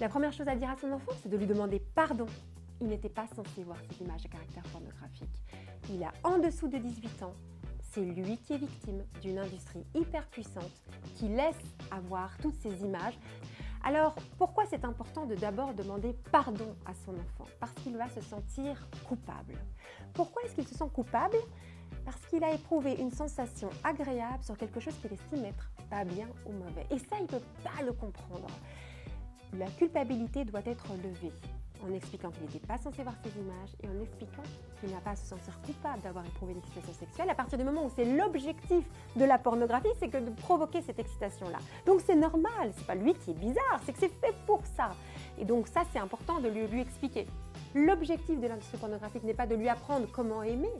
La première chose à dire à son enfant, c'est de lui demander pardon. Il n'était pas censé voir ces images à caractère pornographique. Il a en dessous de 18 ans. C'est lui qui est victime d'une industrie hyper puissante qui laisse avoir toutes ces images. Alors, pourquoi c'est important de d'abord demander pardon à son enfant? Parce qu'il va se sentir coupable. Pourquoi est-ce qu'il se sent coupable? Parce qu'il a éprouvé une sensation agréable sur quelque chose qu'il estime être pas bien ou mauvais. Et ça, il ne peut pas le comprendre. La culpabilité doit être levée en expliquant qu'il n'était pas censé voir ces images et en expliquant qu'il n'a pas à se sentir coupable d'avoir éprouvé une excitation sexuelle à partir du moment où c'est l'objectif de la pornographie, c'est que de provoquer cette excitation-là. Donc c'est normal, c'est pas lui qui est bizarre, c'est que c'est fait pour ça. Et donc ça, c'est important de lui expliquer. L'objectif de l'industrie pornographique n'est pas de lui apprendre comment aimer,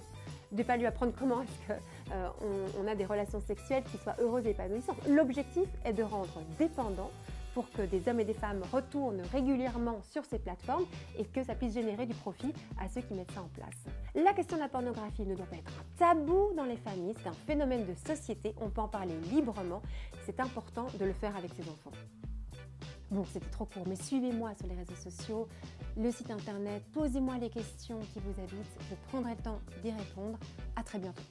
de ne pas lui apprendre comment est-ce qu'on a des relations sexuelles qui soient heureuses et épanouissantes. L'objectif est de rendre dépendant pour que des hommes et des femmes retournent régulièrement sur ces plateformes et que ça puisse générer du profit à ceux qui mettent ça en place. La question de la pornographie ne doit pas être un tabou dans les familles, c'est un phénomène de société, on peut en parler librement, c'est important de le faire avec ses enfants. Bon, c'était trop court, mais suivez-moi sur les réseaux sociaux, le site internet, posez-moi les questions qui vous habitent, je prendrai le temps d'y répondre. À très bientôt.